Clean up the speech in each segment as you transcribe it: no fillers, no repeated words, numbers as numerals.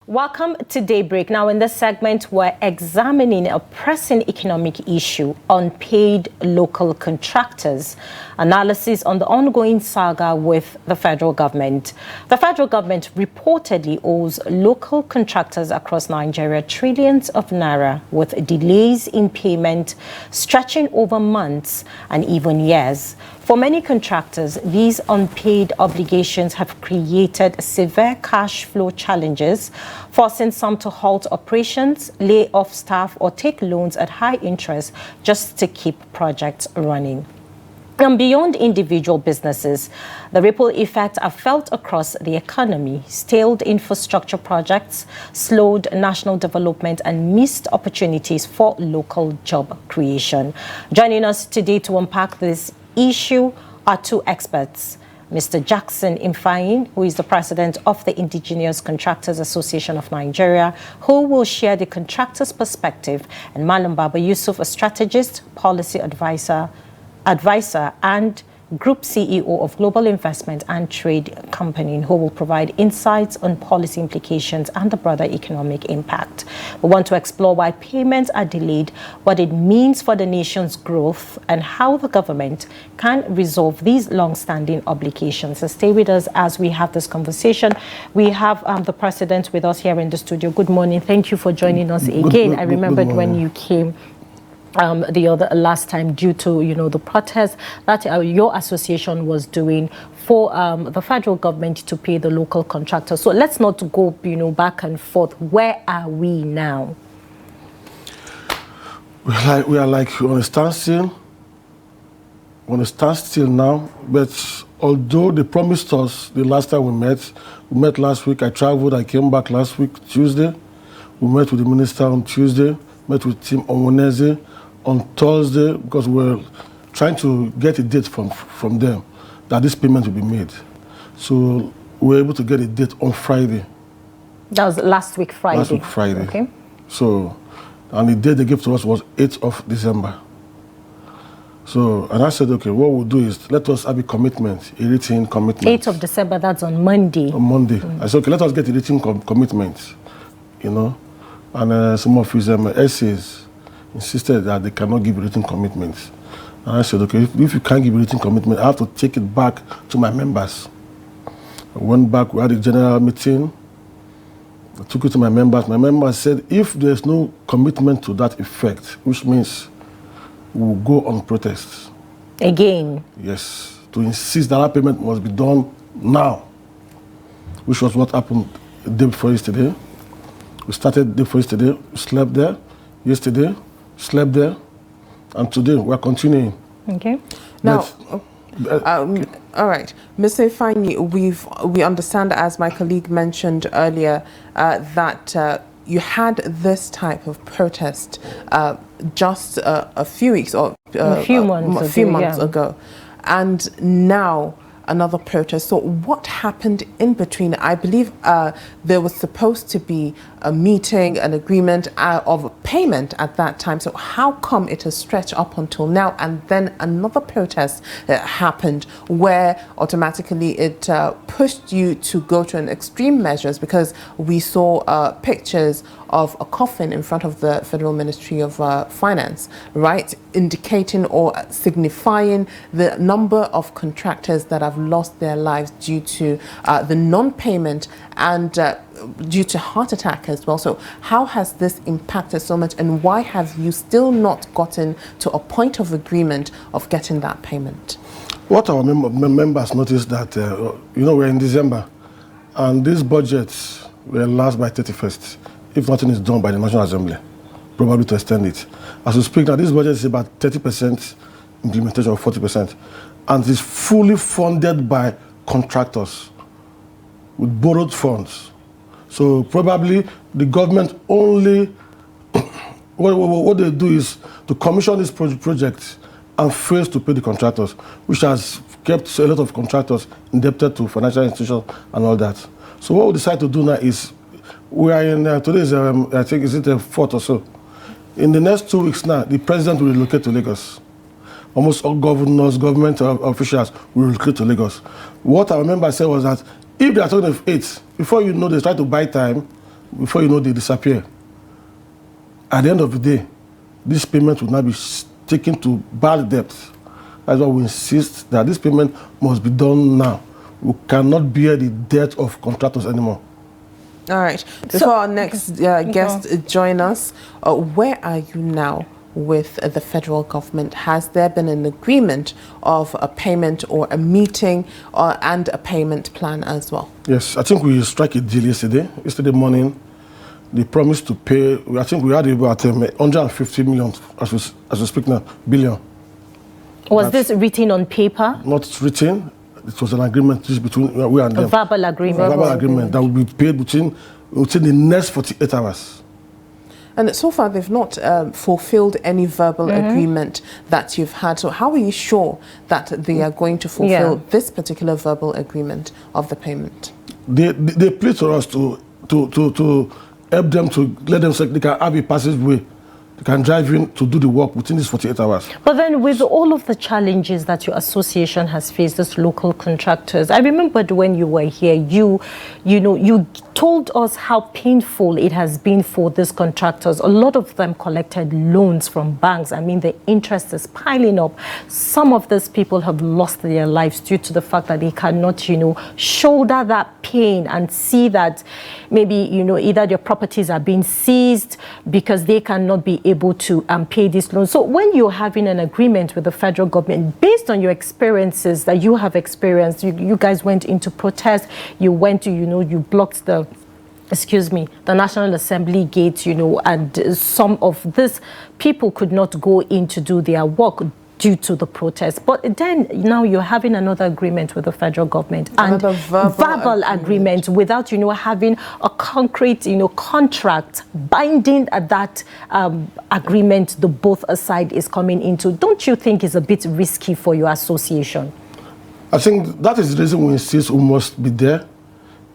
Welcome to Daybreak. Now, in this segment, we're examining a pressing economic issue, unpaid local contractors. Analysis on the ongoing saga with the federal government. The federal government reportedly owes local contractors across Nigeria trillions of naira, with delays in payment stretching over months and even years. For many contractors, these unpaid obligations have created severe cash flow challenges, forcing some to halt operations, lay off staff, or take loans at high interest just to keep projects running. And beyond individual businesses, the ripple effects are felt across the economy. Stalled infrastructure projects, slowed national development, and missed opportunities for local job creation. Joining us today to unpack this issue are two experts. Mr. Jackson Ifeanyi, who is the president of the Indigenous Contractors Association of Nigeria, who will share the contractors' perspective, and Malam Baba Yusuf, a strategist, policy advisor, and Group CEO of Global Investment and Trade Company, who will provide insights on policy implications and the broader economic impact. We want to explore why payments are delayed, what it means for the nation's growth, and how the government can resolve these long-standing obligations. So stay with us as we have this conversation. We have the president with us here in the studio. Good morning. Thank you for joining us again. I remembered when you came the last time, due to the protest that your association was doing for the federal government to pay the local contractors. So let's not go back and forth. Where are we now? We are like on a standstill. On a standstill now. But although they promised us the last time we met last week. I traveled. I came back last week Tuesday. We met with the minister on Tuesday. Met with Tim on Wednesday. On Thursday, because we're trying to get a date from them that this payment will be made. So we were able to get a date on Friday. That was last week Friday? Last week Friday. Okay. So, and the date they gave to us was 8th of December. So, and I said, okay, what we'll do is let us have a commitment, a written commitment. 8th of December, that's on Monday. On Monday. I said, okay, let us get a written commitment, And some of his essays insisted that they cannot give written commitments. And I said, okay, if you can't give written commitment, I have to take it back to my members. I went back, we had a general meeting. I took it to my members. My members said, if there's no commitment to that effect, which means we will go on protest. Again? Yes, to insist that our payment must be done now, which was what happened the day before yesterday. We started the day before yesterday, we slept there. Yesterday, slept there, and today we're continuing. Okay. Now, all right, Mr. Ifeanyi, we understand, as my colleague mentioned earlier, that you had this type of protest just a few weeks or a few months ago, and now another protest. So what happened in between? I believe there was supposed to be a meeting, an agreement of a payment at that time. So how come it has stretched up until now? And then another protest happened where automatically it pushed you to go to an extreme measures, because we saw pictures of a coffin in front of the Federal Ministry of Finance, right? Indicating or signifying the number of contractors that have lost their lives due to the non-payment and due to heart attack as well. So how has this impacted so much, and why have you still not gotten to a point of agreement of getting that payment? What our members noticed that, we're in December, and these budgets will last by 31st. If nothing is done by the National Assembly, probably to extend it. As we speak now, this budget is about 30% implementation, or 40%, and it is fully funded by contractors with borrowed funds. So probably the government only, what they do is to commission this project and fails to pay the contractors, which has kept a lot of contractors indebted to financial institutions and all that. So what we decide to do now is, we are in, today's, I think, is it the 4th or so? In the next 2 weeks now, the president will relocate to Lagos. Almost all governors, government officials will relocate to Lagos. What I remember I said was that if they are talking of 8, before you know, they try to buy time before you know, they disappear. At the end of the day, this payment will now be taken to bad debts. That's why we insist that this payment must be done now. We cannot bear the debt of contractors anymore. All right. Before our next guest join us, where are you now with the federal government? Has there been an agreement of a payment or a meeting and a payment plan as well? Yes, I think we struck a deal yesterday. Yesterday morning, they promised to pay. I think we had about 150 million as we speak now, billion. Was this written on paper? Not written. It was an agreement between we and them. A verbal agreement. A verbal agreement that will be paid within the next 48 hours. And so far, they've not fulfilled any verbal agreement that you've had. So how are you sure that they are going to fulfill this particular verbal agreement of the payment? They plead to us to help them, to let them say they can have a passageway. They can drive in to do the work within these 48 hours. But then with all of the challenges that your association has faced, as local contractors, I remembered when you were here, you told us how painful it has been for these contractors. A lot of them collected loans from banks. I mean, the interest is piling up. Some of these people have lost their lives due to the fact that they cannot, shoulder that pain and see that maybe, either their properties are being seized because they cannot be able to pay this loan. So when you're having an agreement with the federal government, based on your experiences that you have experienced, you guys went into protest, you went to, you blocked the National Assembly gate, and some of these people could not go in to do their work due to the protest. But then now you're having another agreement with the federal government, and verbal agreement without, having a concrete, contract binding that agreement the both side is coming into. Don't you think it's a bit risky for your association? I think that is the reason we insist we must be there.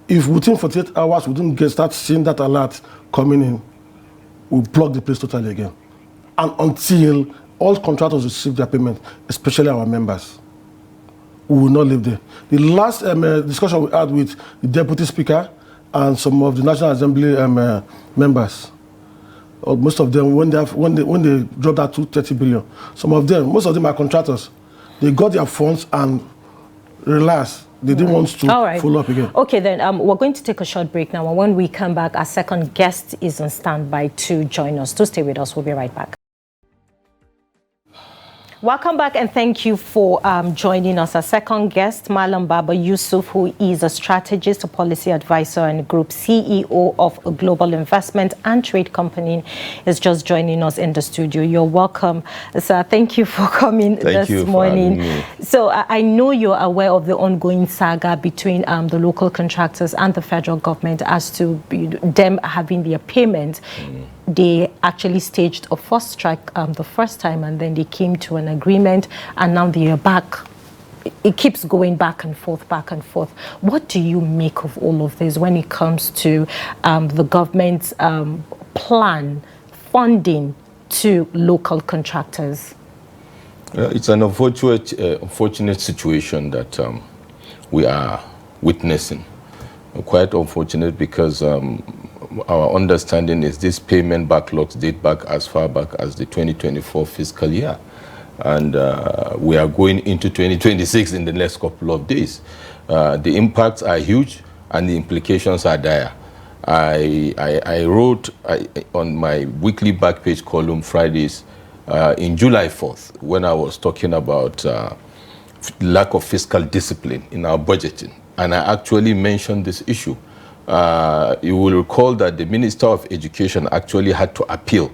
If within 48 hours we don't start seeing that alert coming in, we'll block the place totally again. And until all contractors receive their payment, especially our members, we will not live there. The last discussion we had with the Deputy Speaker and some of the National Assembly members, most of them, when they dropped that 230 billion, most of them are contractors. They got their funds and relaxed. They didn't want to follow up again. Okay, then we're going to take a short break now. And when we come back, our second guest is on standby to join us. To stay with us, we'll be right back. Welcome back, and thank you for joining us. Our second guest, Malam Baba Yusuf, who is a strategist, a policy advisor, and group CEO of a global investment and trade company, is just joining us in the studio. You're welcome, sir. Thank you for coming this morning. So I know you're aware of the ongoing saga between the local contractors and the federal government as to them having their payment. They actually staged a first strike the first time, and then they came to an agreement, and now they are back. It keeps going back and forth, back and forth. What do you make of all of this when it comes to the government's plan, funding to local contractors? It's an unfortunate situation that we are witnessing. Quite unfortunate because our understanding is this payment backlogs date back as far back as the 2024 fiscal year. And we are going into 2026 in the next couple of days. The impacts are huge and the implications are dire. I wrote on my weekly back page column Fridays in July 4th when I was talking about lack of fiscal discipline in our budgeting. And I actually mentioned this issue. You will recall that the Minister of Education actually had to appeal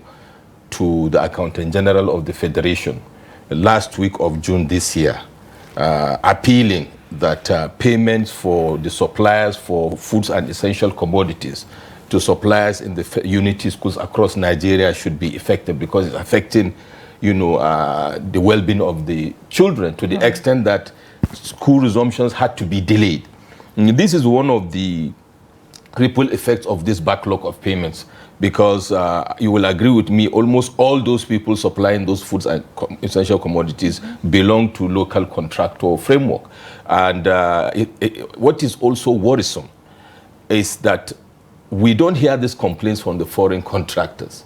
to the Accountant General of the Federation last week of June this year, appealing that payments for the suppliers for foods and essential commodities to suppliers in the unity schools across Nigeria should be effective because it's affecting, the well-being of the children to the extent that school resumptions had to be delayed. And this is one of the ripple effects of this backlog of payments because you will agree with me, almost all those people supplying those foods and essential commodities belong to local contractor framework. And what is also worrisome is that we don't hear these complaints from the foreign contractors.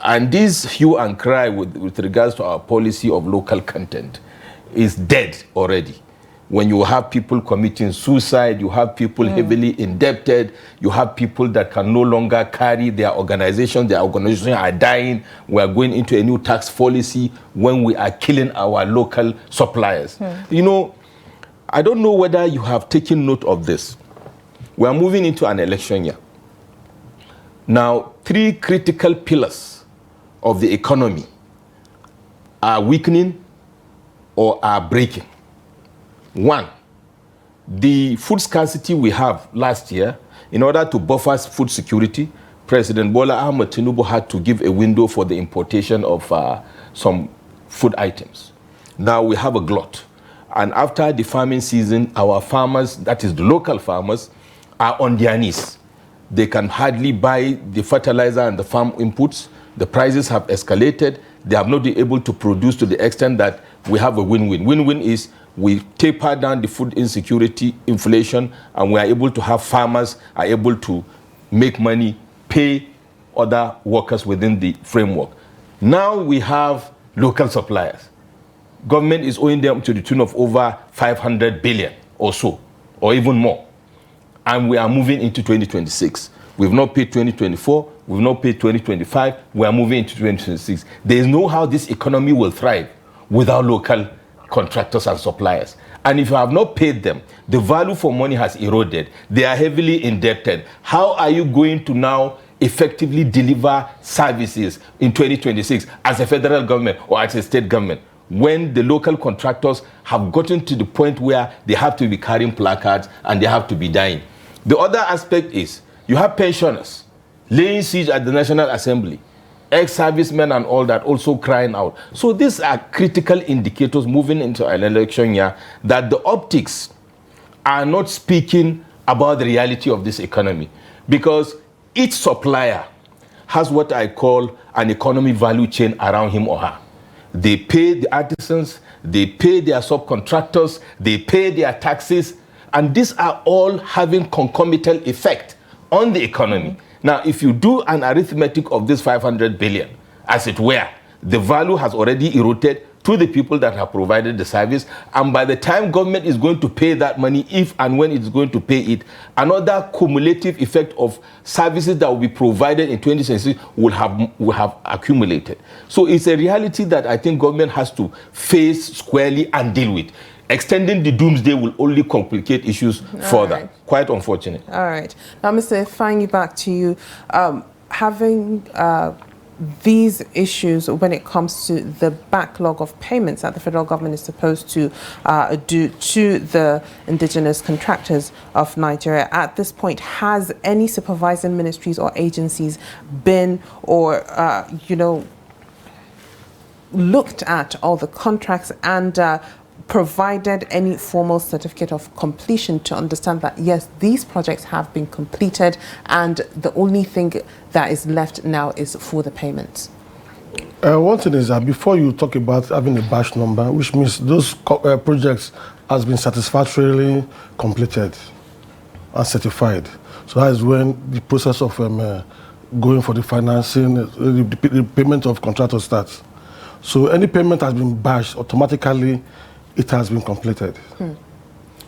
And this hue and cry with regards to our policy of local content is dead already. When you have people committing suicide, you have people heavily indebted, you have people that can no longer carry their organizations are dying. We are going into a new tax policy when we are killing our local suppliers. You know, I don't know whether you have taken note of this. We are moving into an election year. Now, 3 critical pillars of the economy are weakening or are breaking. 1, the food scarcity we have last year, in order to buffer food security, President Bola Ahmed Tinubu had to give a window for the importation of some food items. Now we have a glut. And after the farming season, our farmers, that is the local farmers, are on their knees. They can hardly buy the fertilizer and the farm inputs. The prices have escalated. They have not been able to produce to the extent that we have a win-win. Win-win is we taper down the food insecurity, inflation, and we are able to have farmers are able to make money, pay other workers within the framework. Now we have local suppliers. Government is owing them to the tune of over 500 billion or so, or even more. And we are moving into 2026. We've not paid 2024, we've not paid 2025, we are moving into 2026. There is no how this economy will thrive without local contractors and suppliers. And if you have not paid them, the value for money has eroded. They are heavily indebted. How are you going to now effectively deliver services in 2026 as a federal government or as a state government, when the local contractors have gotten to the point where they have to be carrying placards and they have to be dying? The other aspect is you have pensioners laying siege at the National Assembly, ex-servicemen and all that also crying out. So these are critical indicators moving into an election year that the optics are not speaking about the reality of this economy, because each supplier has what I call an economy value chain around him or her. They pay the artisans, they pay their subcontractors, they pay their taxes, and these are all having concomitant effect on the economy. Now, if you do an arithmetic of this 500 billion, as it were, the value has already eroded to the people that have provided the service, and by the time government is going to pay that money, if and when it's going to pay it, another cumulative effect of services that will be provided in 2026 will have accumulated. So it's a reality that I think government has to face squarely and deal with. Extending the doomsday will only complicate issues further. Right. Quite unfortunate. All right. Now, Mr. Ifeanyi, back to you. Having these issues when it comes to the backlog of payments that the federal government is supposed to do to the indigenous contractors of Nigeria, at this point, has any supervising ministries or agencies been or, looked at all the contracts and provided any formal certificate of completion to understand that, yes, these projects have been completed and the only thing that is left now is for the payments? One thing is that before you talk about having a batch number, which means those projects has been satisfactorily completed and certified. So that is when the process of going for the financing, the payment of contractors starts. So any payment has been batched, automatically it has been completed.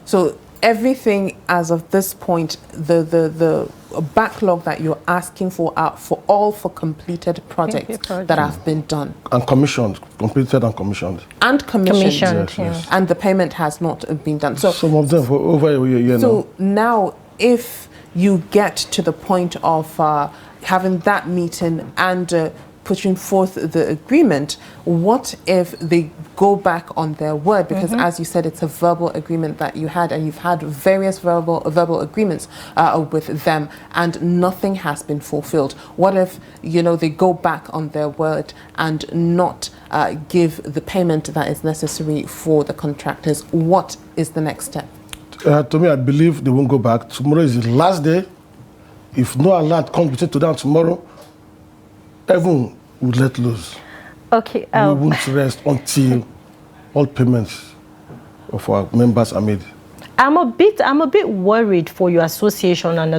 So everything as of this point, the backlog that you're asking for are for completed projects that have been done. And commissioned, completed and commissioned. And commissioned. Yes. And the payment has not been done. So some of them for over a year now. So now if you get to the point of having that meeting and pushing forth the agreement, what if they go back on their word? Because as you said, it's a verbal agreement that you had, and you've had various verbal agreements with them, and nothing has been fulfilled. What if, they go back on their word and not give the payment that is necessary for the contractors? What is the next step? To me, I believe they won't go back. Tomorrow is the last day. If no alert comes between today and tomorrow, everyone would let loose. Okay. We won't rest until all payments of our members are made. I'm a bit worried for your association and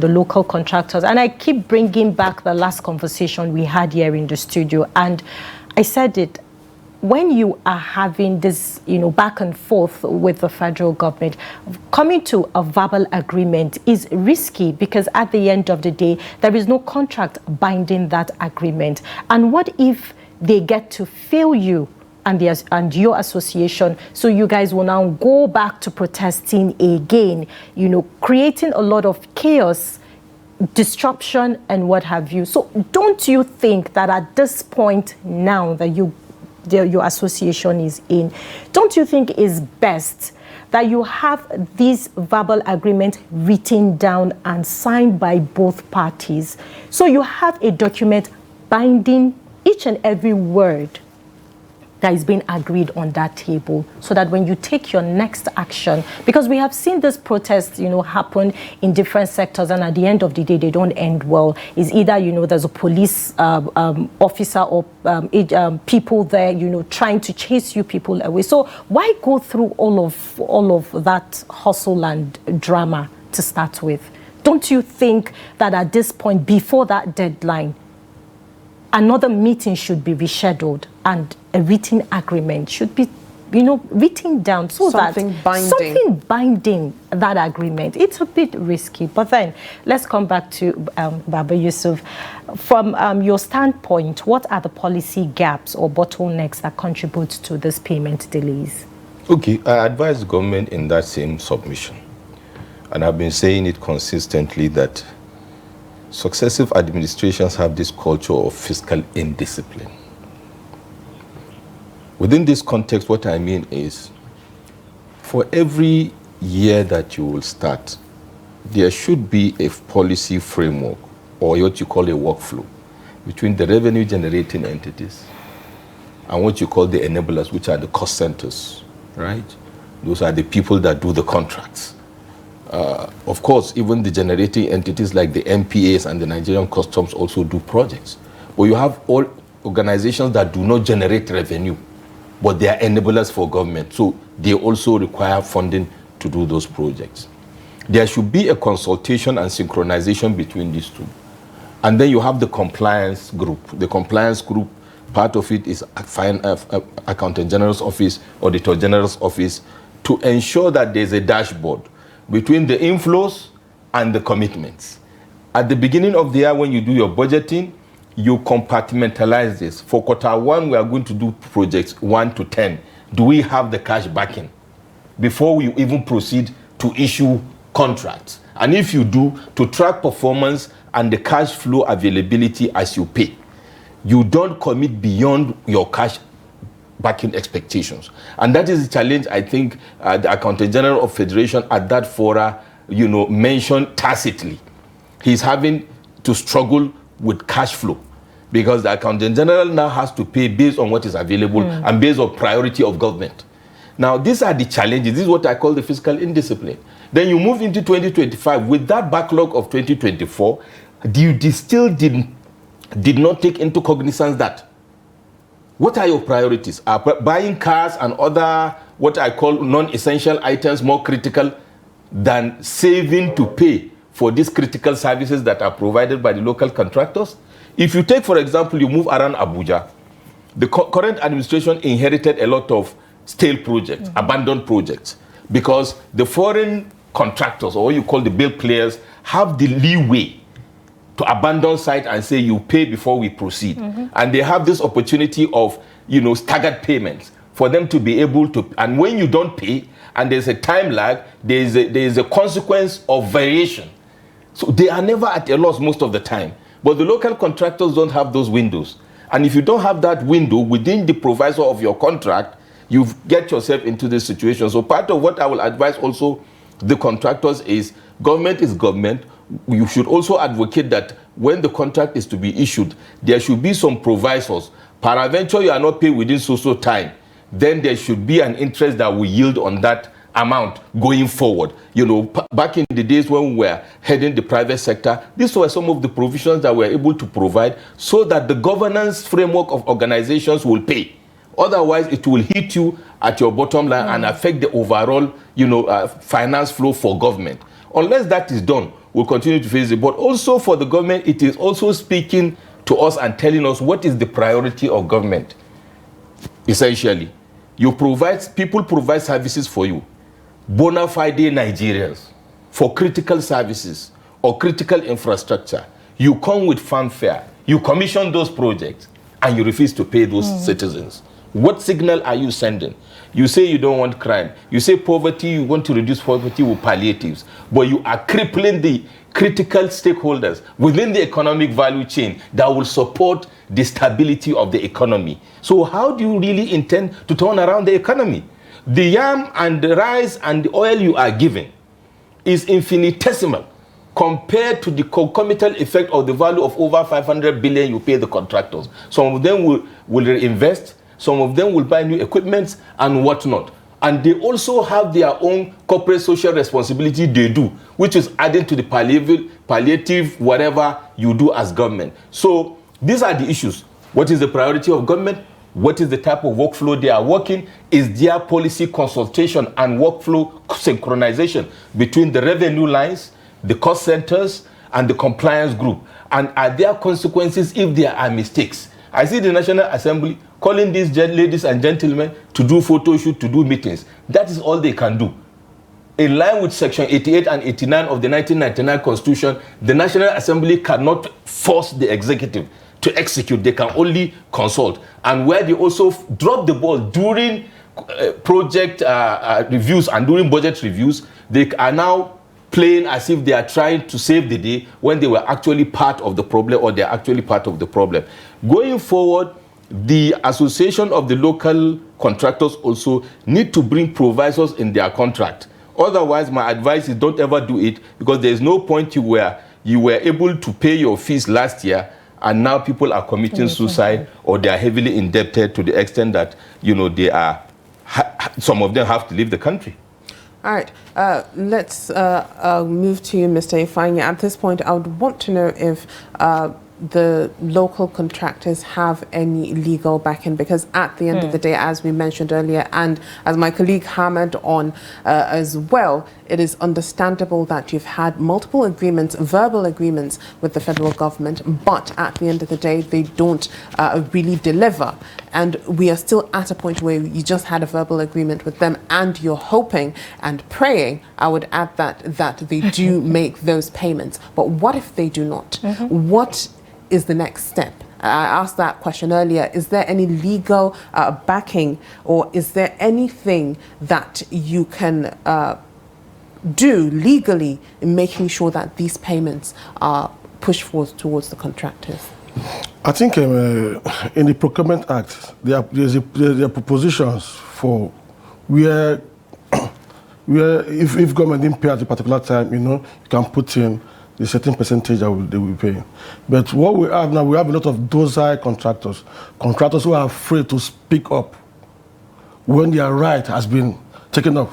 the local contractors, and I keep bringing back the last conversation we had here in the studio, and I said it. When you are having this, back and forth with the federal government, coming to a verbal agreement is risky, because at the end of the day, there is no contract binding that agreement. And what if they get to fail you and your association, so you guys will now go back to protesting again, creating a lot of chaos, disruption, and what have you. So don't you think that at this point now that your association is in, don't you think it's best that you have this verbal agreement written down and signed by both parties, so you have a document binding each and every word that is being agreed on that table, so that when you take your next action, because we have seen this protest, happen in different sectors, and at the end of the day, they don't end well. It's either, there's a police officer or people there, trying to chase you people away. So why go through all of that hustle and drama to start with? Don't you think that at this point, before that deadline, another meeting should be rescheduled and a written agreement should be, written down, so something binding that agreement? It's a bit risky. But then let's come back to Baba Yusuf. From your standpoint, what are the policy gaps or bottlenecks that contribute to this payment delays? Okay, I advise the government in that same submission, and I've been saying it consistently, that successive administrations have this culture of fiscal indiscipline. Within this context, what I mean is, for every year that you will start, there should be a policy framework, or what you call a workflow, between the revenue generating entities and what you call the enablers, which are the cost centers, right? Those are the people that do the contracts. Of course, even the generating entities like the MPAs and the Nigerian Customs also do projects. But you have all organizations that do not generate revenue, but they are enablers for government. So they also require funding to do those projects. There should be a consultation and synchronization between these two. And then you have the compliance group. The compliance group, part of it is Accountant General's Office, Auditor General's Office, to ensure that there's a dashboard between the inflows and the commitments. At the beginning of the year, when you do your budgeting, you compartmentalize this. For quarter one, we are going to do projects 1 to 10. Do we have the cash backing before we even proceed to issue contracts? And if you do, to track performance and the cash flow availability as you pay. You don't commit beyond your cash backing expectations. And that is the challenge, I think, the Accountant General of Federation at that fora, mentioned tacitly. He's having to struggle with cash flow, because the Accountant General now has to pay based on what is available and based on priority of government. Now, these are the challenges. This is what I call the fiscal indiscipline. Then you move into 2025 with that backlog of 2024. You still did not take into cognizance that. What are your priorities? Are buying cars and other, what I call non-essential items, more critical than saving to pay for these critical services that are provided by the local contractors? If you take, for example, you move around Abuja, the current administration inherited a lot of stale projects, abandoned projects, because the foreign contractors, or what you call the bill players, have the leeway to abandon site and say, you pay before we proceed. And they have this opportunity of, staggered payments for them to be able to, and when you don't pay, and there's a time lag, there is a consequence of variation. So they are never at a loss most of the time. But the local contractors don't have those windows. And if you don't have that window within the proviso of your contract, you get yourself into this situation. So part of what I will advise also the contractors is, government is government. You should also advocate that when the contract is to be issued, there should be some provisos. Peradventure, you are not paid within so time, then there should be an interest that will yield on that amount going forward. Back in the days when we were heading the private sector, these were some of the provisions that we were able to provide so that the governance framework of organizations will pay. Otherwise, it will hit you at your bottom line and affect the overall, finance flow for government. Unless that is done, we'll continue to face it. But also for the government, it is also speaking to us and telling us what is the priority of government. Essentially, people provide services for you, bona fide Nigerians, for critical services or critical infrastructure. You come with fanfare, you commission those projects, and you refuse to pay those citizens. What signal are you sending? You say you don't want crime. You say poverty, you want to reduce poverty with palliatives. But you are crippling the critical stakeholders within the economic value chain that will support the stability of the economy. So how do you really intend to turn around the economy? The yam and the rice and the oil you are giving is infinitesimal compared to the concomitant effect of the value of over 500 billion you pay the contractors. Some of them will invest. Some of them will buy new equipment and whatnot. And they also have their own corporate social responsibility they do, which is added to the palliative, whatever you do as government. So these are the issues. What is the priority of government? What is the type of workflow they are working? Is there policy consultation and workflow synchronization between the revenue lines, the cost centers, and the compliance group? And are there consequences if there are mistakes? I see the National Assembly calling these ladies and gentlemen to do photo shoot, to do meetings. That is all they can do. In line with Section 88 and 89 of the 1999 Constitution, the National Assembly cannot force the executive to execute. They can only consult. And where they also drop the ball during project reviews and during budget reviews, they are now playing as if they are trying to save the day when they were actually part of the problem, or they're actually part of the problem. Going forward, the association of the local contractors also need to bring provisos in their contract. Otherwise, my advice is don't ever do it, because there is no point you were able to pay your fees last year and now people are committing suicide, or they are heavily indebted to the extent that some of them have to leave the country. All right, let's move to you, Mr. Ifeanyi. At this point, I would want to know if the local contractors have any legal backing, because at the end of the day, as we mentioned earlier, and as my colleague hammered on as well, it is understandable that you've had multiple agreements, verbal agreements with the federal government, but at the end of the day, they don't really deliver. And we are still at a point where you just had a verbal agreement with them, and you're hoping and praying, I would add that they do make those payments. But what if they do not? What is the next step? I asked that question earlier. Is there any legal backing, or is there anything that you can do legally in making sure that these payments are pushed forward towards the contractors? I think in the Procurement Act, there are propositions for where if government didn't pay at a particular time, you can put in the certain percentage that they will pay. But what we have now, we have a lot of docile contractors who are afraid to speak up when their right has been taken up.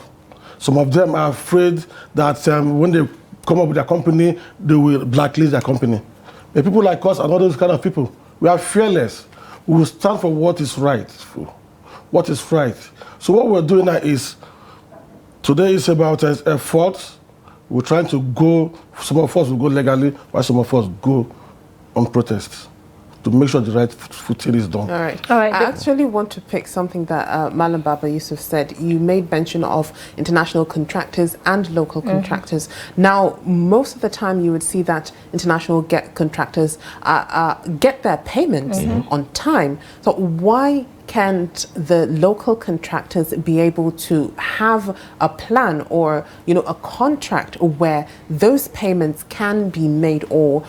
Some of them are afraid that when they come up with their company, they will blacklist their company. But people like us are not those kind of people. We are fearless. We will stand for what is right. What is right. So what we're doing now is, today is about efforts. We're trying to go, some of us will go legally, while some of us go on protest, to make sure the right footing is done. All right. I actually want to pick something that Malam Baba Yusuf said. You made mention of international contractors and local contractors. Now, most of the time you would see that international contractors get their payments on time. So why can't the local contractors be able to have a plan or a contract where those payments can be made, or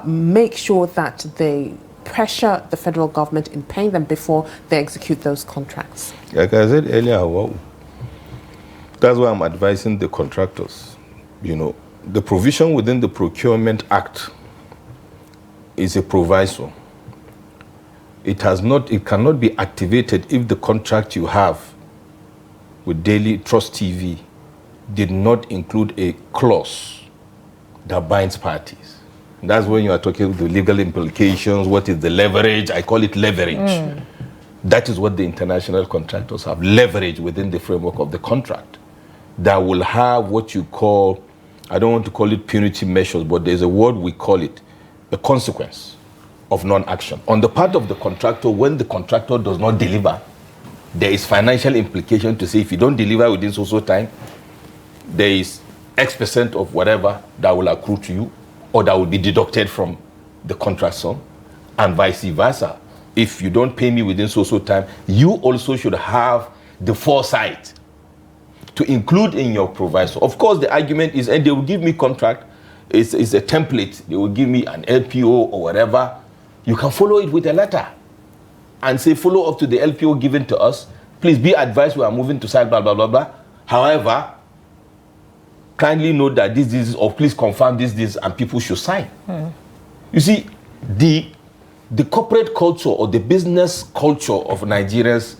make sure that they pressure the federal government in paying them before they execute those contracts? Like I said earlier, that's why I'm advising the contractors. The provision within the Procurement Act is a proviso. It cannot be activated if the contract you have with Daily Trust TV did not include a clause that binds parties. That's when you are talking the legal implications. What is the leverage? I call it leverage. That is what the international contractors have leveraged within the framework of the contract. That will have what you call, I don't want to call it punitive measures, but there's a word we call it, the consequence of non-action. On the part of the contractor, when the contractor does not deliver, there is financial implication to say if you don't deliver within so time, there is X% of whatever that will accrue to you, or that will be deducted from the contract sum, and vice versa. If you don't pay me within so time, you also should have the foresight to include in your proviso. Of course, the argument is, and they will give me contract, it's a template, they will give me an LPO or whatever. You can follow it with a letter and say, follow up to the LPO given to us. Please be advised we are moving to site, blah, blah, blah, blah. However, kindly note that this, or please confirm this, and people should sign. You see, the corporate culture or the business culture of Nigerians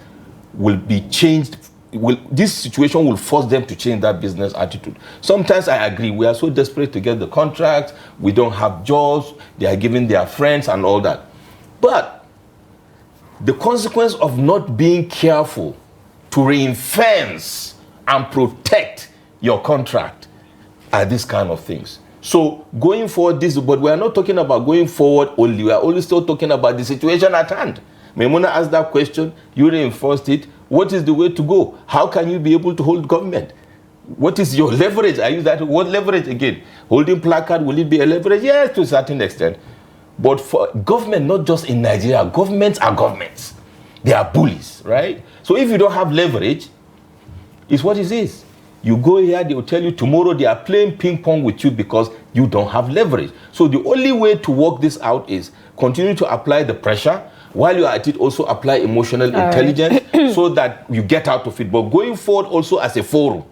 will be changed. This situation will force them to change that business attitude. Sometimes I agree, we are so desperate to get the contract, we don't have jobs, they are giving their friends and all that. But the consequence of not being careful to reinforce and protect your contract are these kind of things. So going forward, but we are not talking about going forward only. We are only still talking about the situation at hand. Maimuna asked that question, you reinforced it. What is the way to go? How can you be able to hold government? What is your leverage? I use that word leverage again. Holding placard, will it be a leverage? Yes, to a certain extent. But for government, not just in Nigeria, governments are governments. They are bullies, right? So if you don't have leverage, it's what it is. You go here, they will tell you tomorrow they are playing ping pong with you because you don't have leverage. So the only way to work this out is continue to apply the pressure. While you are at it, also apply emotional intelligence so that you get out of it. But going forward also as a forum,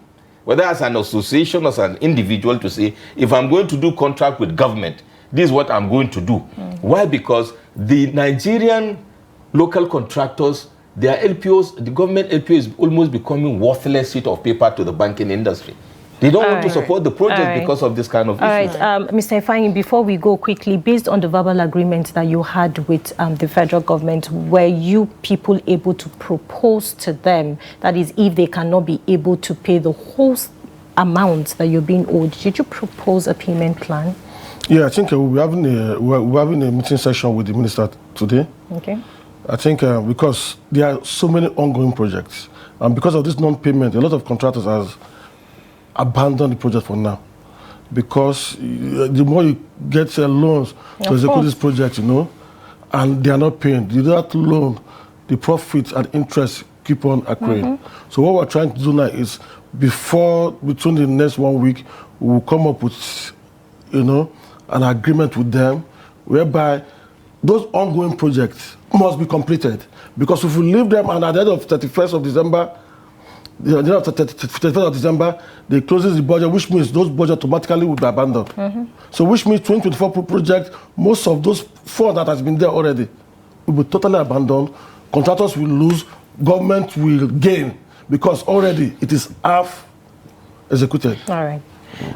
whether as an association or as an individual, to say, if I'm going to do contract with government, this is what I'm going to do. Why? Because the Nigerian local contractors, their LPOs, the government LPO is almost becoming worthless sheet of paper to the banking industry. They don't want to support the project because of this kind of issues. Mr. Ifeanyi, before we go quickly, based on the verbal agreement that you had with the federal government, were you people able to propose to them, that is, if they cannot be able to pay the whole amount that you're being owed, did you propose a payment plan? Yeah, I think we're having a meeting session with the minister today. Okay. I think because there are so many ongoing projects, and because of this non-payment, a lot of contractors have abandoned the project for now. Because the more you get loans to execute this project, and they are not paying, that loan, the profits and interest keep on accruing. So what we're trying to do now is, between the next 1 week, we will come up with, an agreement with them, whereby those ongoing projects must be completed. Because if we leave them and at the end of 31st of December, they closes the budget, which means those budgets automatically will be abandoned. So which means 2024 project, most of those funds that has been there already will be totally abandoned. Contractors will lose, government will gain, because already it is half executed. All right.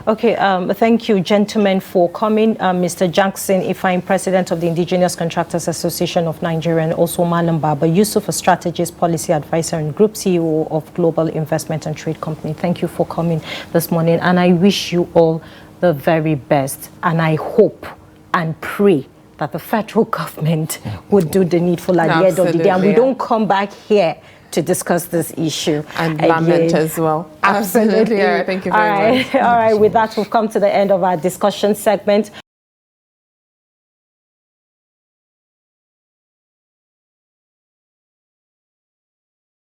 Okay, thank you, gentlemen, for coming. Mr. Jackson Ifeanyi, President of the Indigenous Contractors Association of Nigeria, and also Malam Baba Yusuf, a strategist, policy advisor, and group CEO of Global Investment and Trade Company. Thank you for coming this morning, and I wish you all the very best. And I hope and pray that the federal government would do the needful at the end of the day, and we don't come back here to discuss this issue. And lament as well. Absolutely. Thank you very much. All right, with that, we've come to the end of our discussion segment.